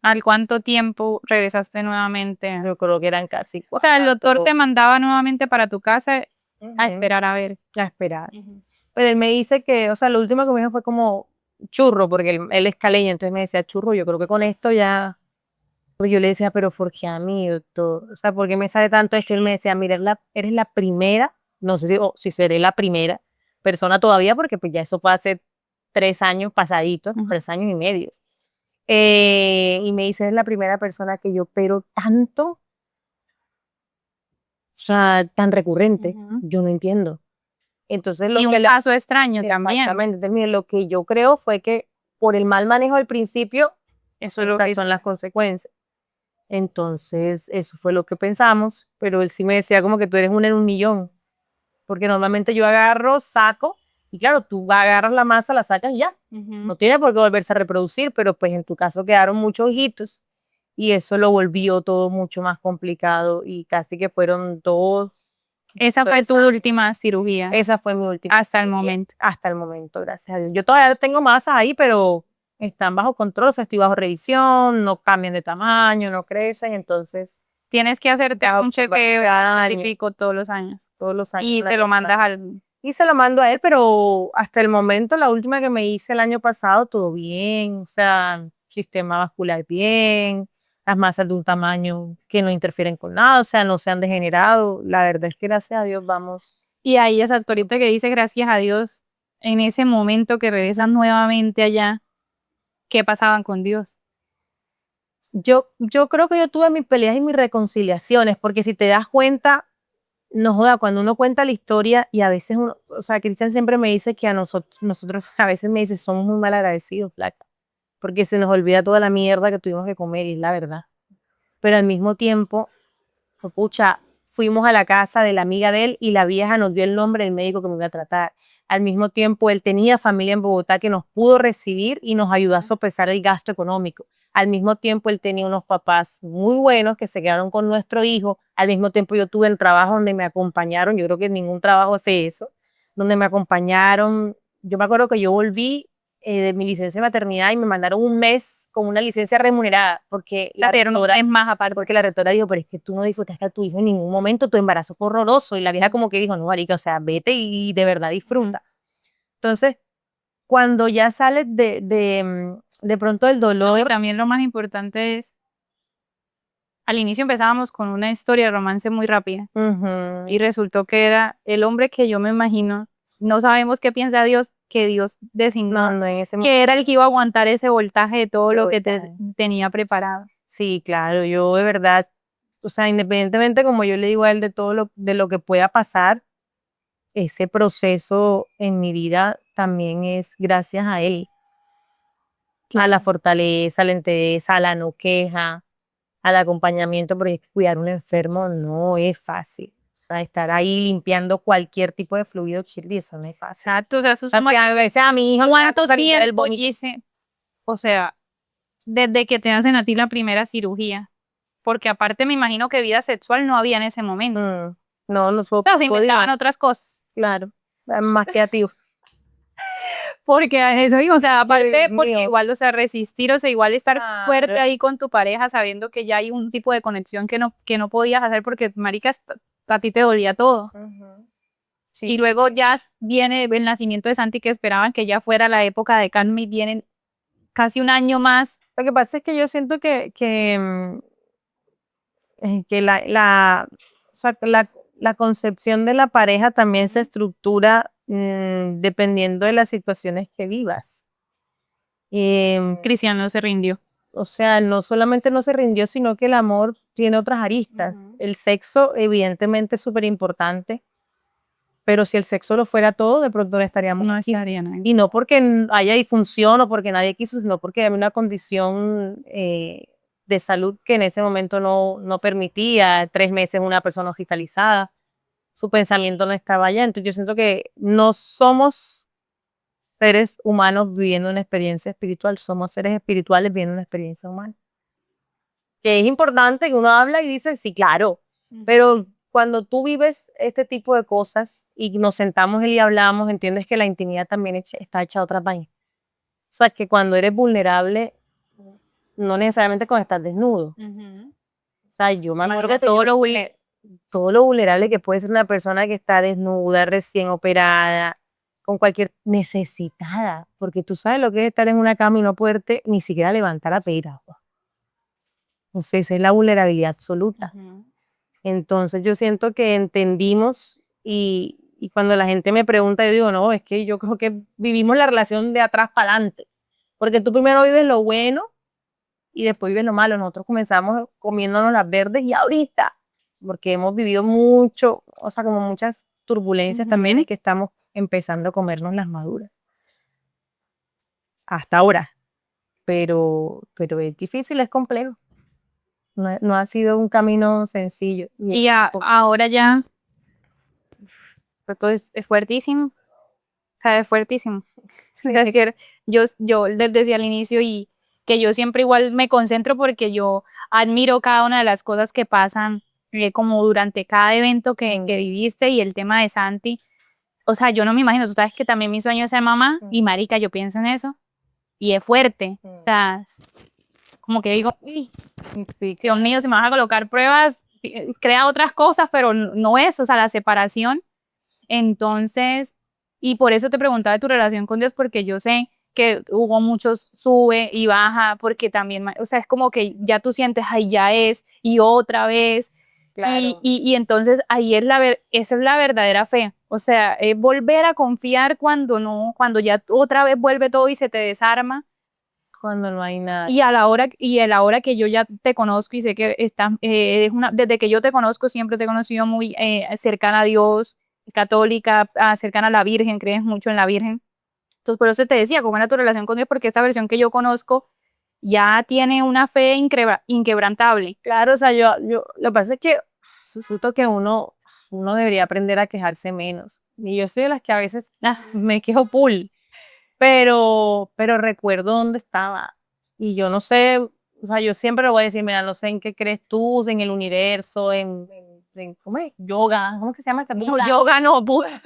¿Al cuánto tiempo regresaste nuevamente? yo creo que eran casi O sea, el doctor 4. te mandaba nuevamente para tu casa a Ujú, esperar a ver. a esperar. Pero él me dice que, o sea, lo último que me dijo fue como churro, porque él es caleño, entonces me decía churro, yo creo que con esto ya. Pues yo le decía, pero ¿por qué a mí, doctor? O sea, ¿por qué me sale tanto esto? Y él me decía, mira, eres la primera, no sé si seré la primera persona todavía, porque pues ya eso fue hace 3 años pasaditos, 3 años y medio. Y me dice, es la primera persona que yo opero tanto, o sea, tan recurrente. Yo no entiendo. Entonces Y un caso extraño también. exactamente, entonces, mire, lo que yo creo fue que por el mal manejo del principio, Eso es lo estas que son las consecuencias. Entonces, eso fue lo que pensamos, pero él sí me decía como que tú eres una en un millón, porque normalmente yo agarro, saco, y claro, tú agarras la masa, la sacas y ya, no tiene por qué volverse a reproducir, pero pues en tu caso quedaron muchos hijitos y eso lo volvió todo mucho más complicado y casi que fueron Esa fue tu última cirugía. Esa fue mi última. Hasta el momento. Hasta el momento, gracias a Dios. Yo todavía tengo masas ahí, pero están bajo control, o sea, estoy bajo revisión, no cambian de tamaño, no crecen, entonces tienes que hacerte un chequeo cada año, típico todos los años. todos los años. Y se lo mandas al... Y se lo mando a él, pero hasta el momento, la última que me hice el año pasado, todo bien, o sea, sistema vascular bien, las masas de un tamaño que no interfieren con nada, o sea, no se han degenerado. La verdad es que gracias a Dios vamos. Y ahí esa actorita que dice gracias a Dios, en ese momento que regresan nuevamente allá, ¿qué pasaban con Dios? Yo creo que yo tuve mis peleas y mis reconciliaciones, porque si te das cuenta, no joda, cuando uno cuenta la historia y a veces uno, o sea, Cristian siempre me dice que a nosotros a veces me dice, somos muy mal agradecidos, flaca, porque se nos olvida toda la mierda que tuvimos que comer y es la verdad. Pero al mismo tiempo, pues, pucha, fuimos a la casa de la amiga de él y la vieja nos dio el nombre del médico que me iba a tratar. Al mismo tiempo, él tenía familia en Bogotá que nos pudo recibir y nos ayudó a sopesar el gasto económico. Al mismo tiempo, él tenía unos papás muy buenos que se quedaron con nuestro hijo. Al mismo tiempo, yo tuve un trabajo donde me acompañaron. Yo creo que ningún trabajo hace eso, donde me acompañaron. Yo me acuerdo que yo volví de mi licencia de maternidad y me mandaron un mes con una licencia remunerada porque la rectora, es más aparte. porque la rectora dijo, pero es que tú no disfrutaste a tu hijo en ningún momento, tu embarazo fue horroroso. Y la vieja como que dijo, no, marica, o sea, vete y de verdad disfruta. Entonces, cuando ya sales de pronto del dolor. Y también lo más importante es, al inicio empezábamos con una historia de romance muy rápida y resultó que era el hombre que yo me imagino, no sabemos qué piensa Dios, que Dios designó, que era el que iba a aguantar ese voltaje de todo lo que tenía preparado. Sí, claro, yo de verdad, o sea, independientemente como yo le digo a él de todo de lo que pueda pasar, ese proceso en mi vida también es gracias a él. A la fortaleza, a la entereza, a la no queja, al acompañamiento, porque cuidar a un enfermo no es fácil. O sea, estar ahí limpiando cualquier tipo de fluido chirri, eso no es fácil. Exacto, o sea, eso es a veces a mi hijo ¿cuánto tiempo hice? O sea, desde que te hacen a ti la primera cirugía, porque aparte me imagino que vida sexual no había en ese momento. No, no o sea, se inventaban otras cosas. Claro, más creativos. Porque eso, o sea, aparte, porque igual, o sea, resistir, o sea, igual estar fuerte ahí con tu pareja, sabiendo que ya hay un tipo de conexión que no podías hacer porque, marica, a ti te dolía todo. Sí. Y luego ya viene el nacimiento de Santi, que esperaban que ya fuera la época de calma y vienen casi un año más. Lo que pasa es que yo siento que la concepción de la pareja también se estructura dependiendo de las situaciones que vivas. Cristian no se rindió. O sea, no solamente no se rindió, sino que el amor tiene otras aristas. El sexo, evidentemente, es súper importante, pero si el sexo lo fuera todo, de pronto no estaríamos. No estaría nada. Y no porque haya disfunción o porque nadie quiso, sino porque había una condición de salud que en ese momento no permitía. 3 meses una persona hospitalizada, su pensamiento no estaba allá. Entonces yo siento que no somos seres humanos viviendo una experiencia espiritual, somos seres espirituales viviendo una experiencia humana. Que es importante que uno habla y dice, sí, claro, pero cuando tú vives este tipo de cosas y nos sentamos y hablamos, entiendes que la intimidad también está hecha de otras vainas. O sea, que cuando eres vulnerable, no necesariamente cuando estás desnudo. O sea, yo me acuerdo de todo lo vulnerable que puede ser una persona que está desnuda, recién operada, con cualquier necesitada, porque tú sabes lo que es estar en una cama y no poderte ni siquiera levantar a pedir agua. Entonces, esa es la vulnerabilidad absoluta. Entonces, yo siento que entendimos y cuando la gente me pregunta, yo digo, no, es que yo creo que vivimos la relación de atrás para adelante, porque tú primero vives lo bueno y después vives lo malo. Nosotros comenzamos comiéndonos las verdes y ahorita, porque hemos vivido mucho, o sea, como muchas turbulencias también, es que estamos empezando a comernos las maduras. Hasta ahora. Pero es difícil, es complejo. No ha sido un camino sencillo. Y ahora ya, todo es fuertísimo. O sea, es fuertísimo. Es que yo les decía al inicio y que yo siempre igual me concentro porque yo admiro cada una de las cosas que pasan como durante cada evento que viviste y el tema de Santi. O sea, yo no me imagino, tú sabes que también mi sueño es ser mamá y marica, yo pienso en eso y es fuerte. O sea, como que digo, "Uy, Sí, Dios mío, si me vas a colocar pruebas, crea otras cosas, pero no eso, o sea, la separación". Entonces, y por eso te preguntaba de tu relación con Dios, porque yo sé que hubo muchos sube y baja, porque también, o sea, es como que ya tú sientes, ay, ya es, y otra vez, claro. y entonces ahí es esa es la verdadera fe, o sea, es volver a confiar cuando no, cuando ya otra vez vuelve todo y se te desarma, Cuando no hay nada. y a la hora que yo ya te conozco y sé que estás, eres desde que yo te conozco, siempre te he conocido muy cercana a Dios, católica, cercana a la Virgen, crees mucho en la Virgen. Entonces, por eso te decía, ¿cómo era tu relación con Dios? Porque esta versión que yo conozco ya tiene una fe inquebrantable. Claro, o sea, lo que pasa es que susto que uno debería aprender a quejarse menos. Y yo soy de las que a veces Ah, me quejo pero recuerdo dónde estaba. Y yo no sé, o sea, yo siempre le voy a decir, mira, no sé en qué crees tú, en el universo, ¿cómo es? Yoga, ¿cómo es que se llama? Buda, yoga no, Buda,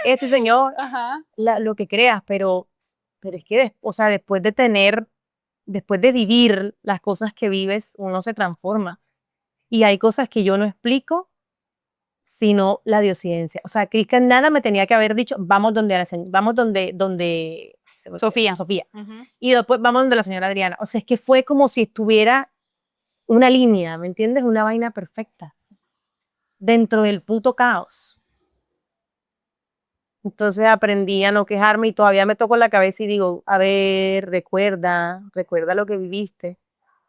este señor, Ajá. lo que creas, pero es que, o sea, después de vivir las cosas que vives, uno se transforma. Y hay cosas que yo no explico, sino la diosidencia. O sea, Cristian nada me tenía que haber dicho, vamos vamos donde Sofía. Sofía. Ujú. Y después vamos donde la señora Adriana. O sea, es que fue como si estuviera una línea, ¿me entiendes? Una vaina perfecta. Dentro del puto caos. Entonces aprendí a no quejarme y todavía me toco la cabeza y digo, a ver, recuerda lo que viviste.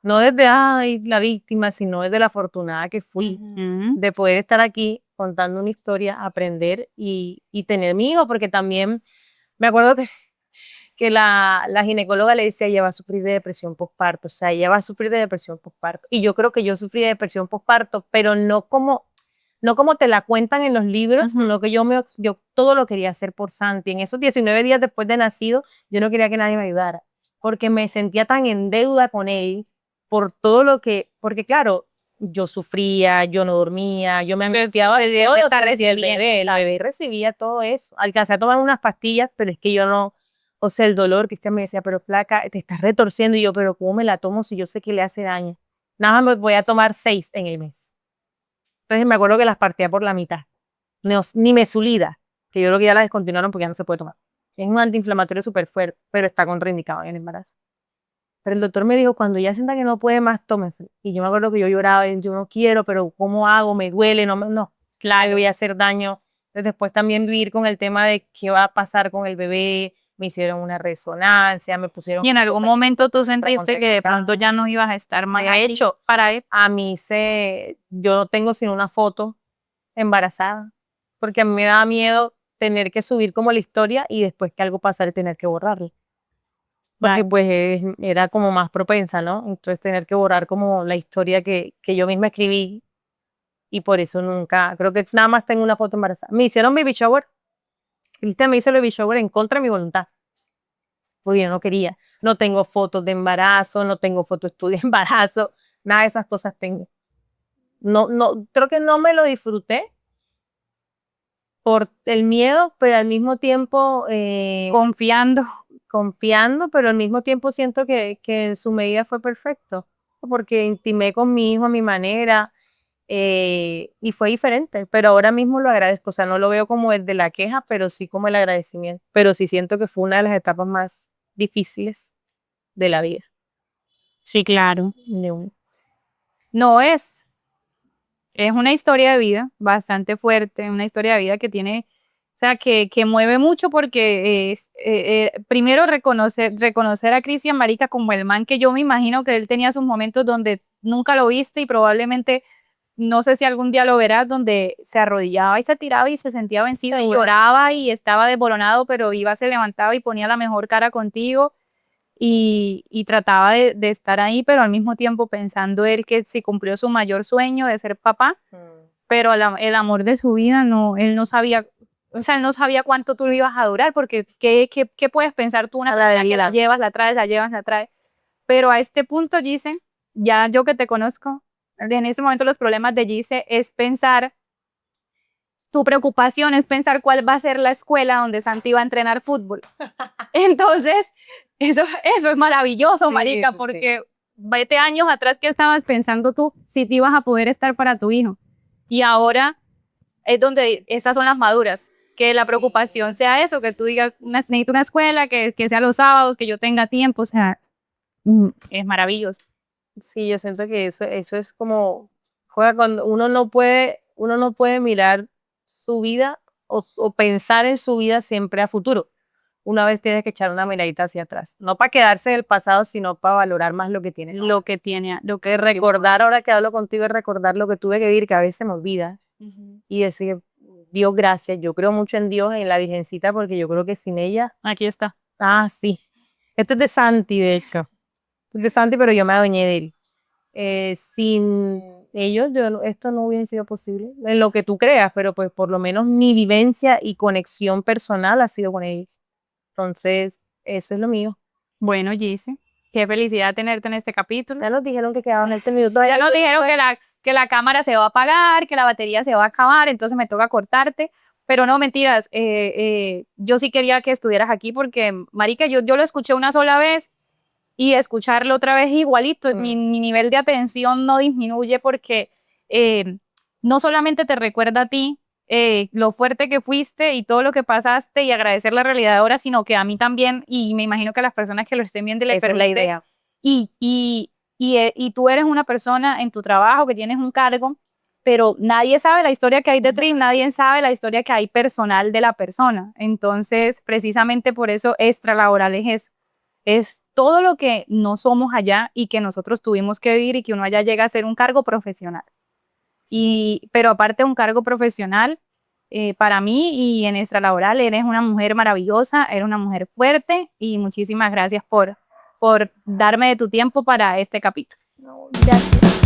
No desde, ay, la víctima, sino desde la afortunada que fui Ujú. de poder estar aquí contando una historia, aprender y tener mi hijo, porque también me acuerdo que la ginecóloga le decía, ella va a sufrir de depresión postparto, o sea, ella va a sufrir de depresión postparto. Y yo creo que yo sufrí de depresión postparto, pero no como te la cuentan en los libros, Ujú. sino que yo todo lo quería hacer por Santi. En esos 19 días después de nacido, yo no quería que nadie me ayudara, porque me sentía tan en deuda con él por todo porque claro, yo sufría, yo no dormía, yo me angustiaba de todo, y el bebé recibía todo eso. Alcancé a tomar unas pastillas, pero es que yo no, o sea, el dolor, Cristian me decía, pero flaca, te estás retorciendo, y yo, pero ¿cómo me la tomo si yo sé que le hace daño? Nada más me voy a tomar 6 en el mes. Entonces me acuerdo que las partía por la mitad. Ni mesulida, que yo creo que ya la descontinuaron porque ya no se puede tomar. Es un antiinflamatorio súper fuerte, pero está contraindicado en el embarazo. Pero el doctor me dijo, cuando ya sienta que no puede más, tómese. Y yo me acuerdo que yo lloraba, y yo no quiero, pero ¿cómo hago? Me duele, no, claro, voy a hacer daño. Entonces, después también vivir con el tema de qué va a pasar con el bebé, me hicieron una resonancia, me pusieron... Y en algún momento tú sentiste que de pronto ya no ibas a estar más De hecho, para él. yo no tengo sino una foto embarazada, porque a mí me daba miedo tener que subir como la historia y después que algo pasara y tener que borrarla. Porque pues era como más propensa, ¿no? Entonces tener que borrar como la historia que yo misma escribí y por eso nunca, creo que nada más tengo una foto embarazada. Me hicieron baby shower, Cristian me hizo el baby shower en contra de mi voluntad, porque yo no quería. No tengo fotos de embarazo, no tengo foto de estudio de embarazo, nada de esas cosas tengo. Creo que no me lo disfruté por el miedo, pero al mismo tiempo Confiando. confiando, pero al mismo tiempo siento que en su medida fue perfecto, porque intimé con mi hijo a mi manera y fue diferente, pero ahora mismo lo agradezco, o sea, no lo veo como el de la queja, pero sí como el agradecimiento, pero sí siento que fue una de las etapas más difíciles de la vida. Sí, claro. de un- No es una historia de vida bastante fuerte, una historia de vida que tiene, o sea, que mueve mucho porque es, primero reconocer a Cristian Marica como el man que yo me imagino que él tenía sus momentos donde nunca lo viste y probablemente, no sé si algún día lo verás, donde se arrodillaba y se tiraba y se sentía vencido y lloraba y estaba desboronado, pero iba, se levantaba y ponía la mejor cara contigo y trataba de estar ahí, pero al mismo tiempo pensando él que si cumplió su mayor sueño de ser papá, pero el amor de su vida no, él no sabía, o sea, él no sabía cuánto tú lo ibas a durar, porque ¿qué puedes pensar tú una persona que la llevas, la traes, la llevas, la traes? Pero a este punto, Gisen, ya yo que te conozco, en este momento los problemas de Gise es pensar, su preocupación es pensar cuál va a ser la escuela donde Santi va a entrenar fútbol. Entonces, eso es maravilloso, marica, porque vete años atrás que estabas pensando tú si te ibas a poder estar para tu hijo. Y ahora es donde estas son las maduras, que la preocupación sea eso, que tú digas, necesito una escuela, que sea los sábados, que yo tenga tiempo, o sea, es maravilloso. Sí, yo siento que eso es como, juega cuando uno no puede mirar su vida o pensar en su vida siempre a futuro. Una vez tienes que echar una miradita hacia atrás. No para quedarse en el pasado, sino para valorar más lo que tienes. Lo que tiene, lo que Recordar, ahora que hablo contigo, es recordar lo que tuve que vivir, que a veces me olvida. Y decir, Dios, gracias. Yo creo mucho en Dios, en la Virgencita, porque yo creo que sin ella. Aquí está. Ah, sí. Esto es de Santi, de hecho. Es de Santi, pero yo me adueñé de él. Sin ellos, esto no hubiese sido posible. En lo que tú creas, pero pues por lo menos mi vivencia y conexión personal ha sido con ellos. Entonces, eso es lo mío. Bueno, Gise, qué felicidad tenerte en este capítulo. Ya nos dijeron que quedaban 20 minutos. Ya nos dijeron que la cámara se va a apagar, que la batería se va a acabar, entonces me toca cortarte. Pero no, mentiras, yo sí quería que estuvieras aquí porque, marica, yo lo escuché una sola vez y escucharlo otra vez igualito. Mi nivel de atención no disminuye porque no solamente te recuerda a ti lo fuerte que fuiste y todo lo que pasaste y agradecer la realidad de ahora, sino que a mí también, y me imagino que a las personas que lo estén viendo les permite. Esa es la idea. Y tú eres una persona en tu trabajo que tienes un cargo, pero nadie sabe la historia que hay detrás, nadie sabe la historia que hay personal de la persona. Entonces, precisamente por eso extralaboral es eso. Es todo lo que no somos allá y que nosotros tuvimos que vivir y que uno allá llega a ser un cargo profesional. Pero aparte de un cargo profesional, para mí y en extralaboral eres una mujer maravillosa, eres una mujer fuerte y muchísimas gracias por darme de tu tiempo para este capítulo. No, gracias.